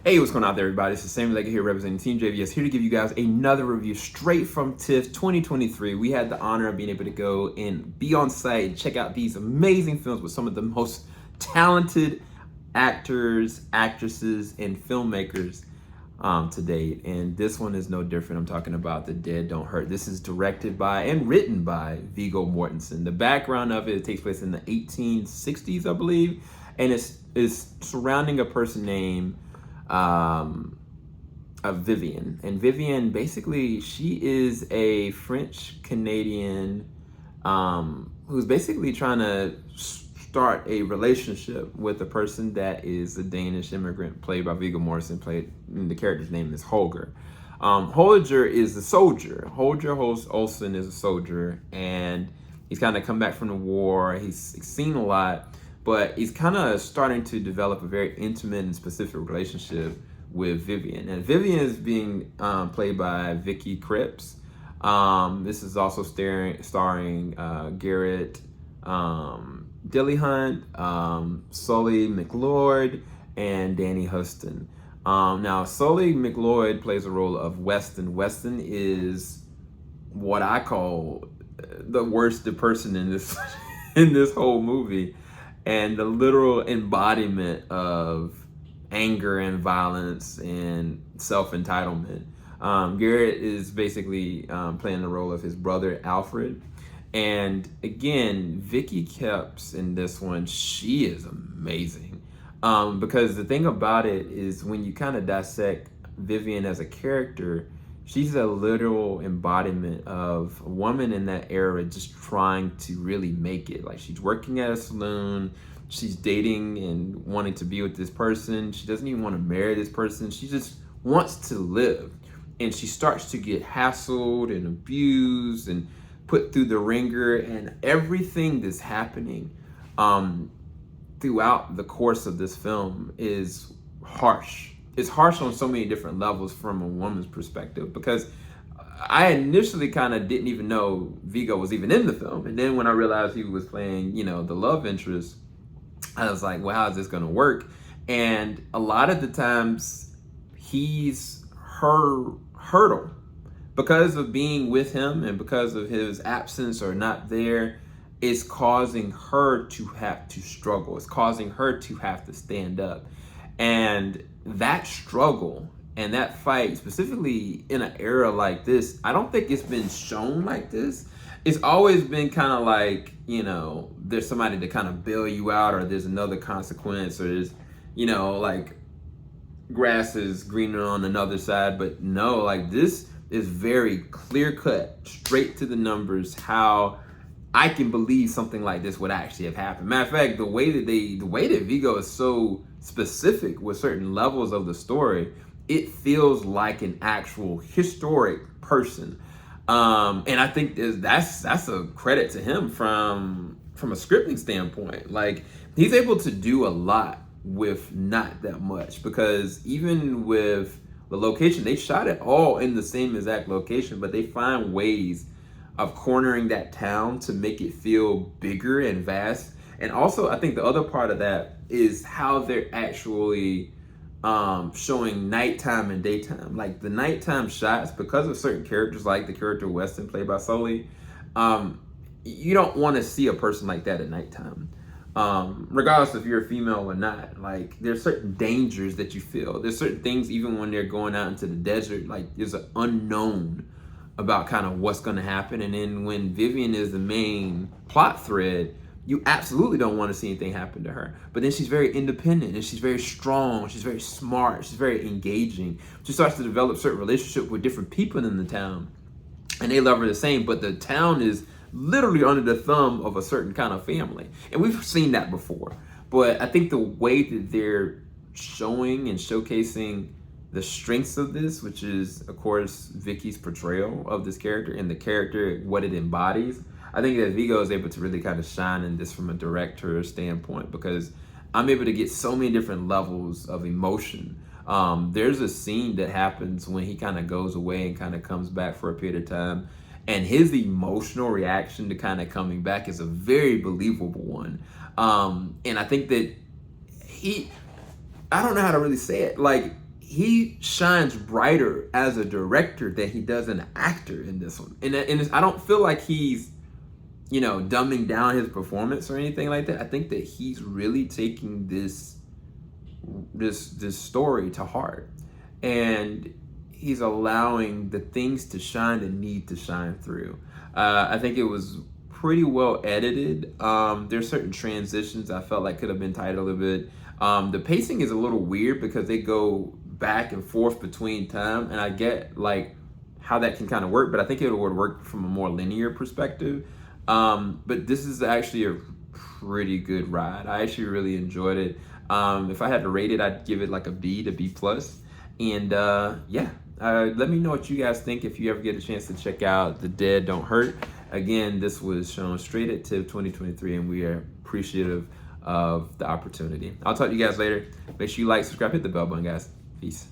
Hey, what's going on there, everybody? It's the same Leg here representing Team JVS, here to give you guys another review straight from TIFF 2023. We had the honor of being able to go and be on site and check out these amazing films with some of the most talented actors, actresses, and filmmakers to date. And this one is no different. I'm talking about The Dead Don't Hurt. This is directed by and written by Viggo Mortensen. The background of it takes place in the 1860s, I believe, and it's surrounding a person named of Vivienne. And Vivienne, basically, she is a French Canadian who's basically trying to start a relationship with a person that is a Danish immigrant played by Viggo Mortensen. The character's name is Holger. Holger is a soldier. Holger Olsen is a soldier, and he's kind of come back from the war. He's seen a lot, but he's kind of starting to develop a very intimate and specific relationship with Vivienne. And Vivienne is being played by Vicky Krieps. This is also starring Garret Dillahunt, Sully McLeod, and Danny Huston. Now, Sully McLeod plays the role of Weston. Weston is what I call the worst person in this in this whole movie, and the literal embodiment of anger and violence and self-entitlement. Garret is basically playing the role of his brother, Alfred. And again, Vicky Krieps in this one, she is amazing. Because the thing about it is when you kind of dissect Vivienne as a character, she's a literal embodiment of a woman in that era just trying to really make it. Like, she's working at a saloon, she's dating and wanting to be with this person. She doesn't even want to marry this person. She just wants to live. And she starts to get hassled and abused and put through the ringer, and everything that's happening throughout the course of this film is harsh. It's harsh on so many different levels from a woman's perspective, because I initially kind of didn't even know Viggo was even in the film. And then when I realized he was playing, the love interest, I was like, well, how is this going to work? And a lot of the times he's her hurdle. Because of being with him and because of his absence or not there, it's causing her to have to struggle. It's causing her to have to stand up. And that struggle and that fight, specifically in an era like this, I don't think it's been shown like this. It's always been kind of like, there's somebody to kind of bail you out, or there's another consequence, or there's, like grass is greener on another side. But no, like, this is very clear cut, straight to the numbers, how I can believe something like this would actually have happened. Matter of fact, the way that Viggo is so specific with certain levels of the story, it feels like an actual historic person. And I think that's a credit to him from a scripting standpoint. Like, he's able to do a lot with not that much, because even with the location, they shot it all in the same exact location, but they find ways of cornering that town to make it feel bigger and vast. And also, I think the other part of that is how they're actually showing nighttime and daytime. Like, the nighttime shots, because of certain characters, like the character Weston played by Sully, you don't want to see a person like that at nighttime. Regardless if you're a female or not. Like, there's certain dangers that you feel. There's certain things, even when they're going out into the desert, like, there's an unknown about kind of what's going to happen. And then when Vivienne is the main plot thread, you absolutely don't want to see anything happen to her. But then she's very independent, and she's very strong, she's very smart, she's very engaging. She starts to develop certain relationships with different people in the town, and they love her the same, but the town is literally under the thumb of a certain kind of family. And we've seen that before. But I think the way that they're showing and showcasing the strengths of this, which is, of course, Vicky's portrayal of this character and the character, what it embodies, I think that Viggo is able to really kind of shine in this from a director standpoint, because I'm able to get so many different levels of emotion. There's a scene that happens when he kind of goes away and kind of comes back for a period of time, and his emotional reaction to kind of coming back is a very believable one. And I think that I don't know how to really say it. Like, he shines brighter as a director than he does an actor in this one. And I don't feel like he's, dumbing down his performance or anything like that. I think that he's really taking this story to heart, and he's allowing the things to shine that need to shine through. I think it was pretty well edited. There's certain transitions I felt like could have been tighter a little bit. The pacing is a little weird because they go back and forth between time, and I get like how that can kind of work, but I think it would work from a more linear perspective. But this is actually a pretty good ride. I actually really enjoyed it. If I had to rate it, I'd give it like a B to B plus. And let me know what you guys think if you ever get a chance to check out The Dead Don't Hurt. Again, this was shown straight at TIFF 2023, and we are appreciative of the opportunity. I'll talk to you guys later. Make sure you like, subscribe, hit the bell button, guys. Peace.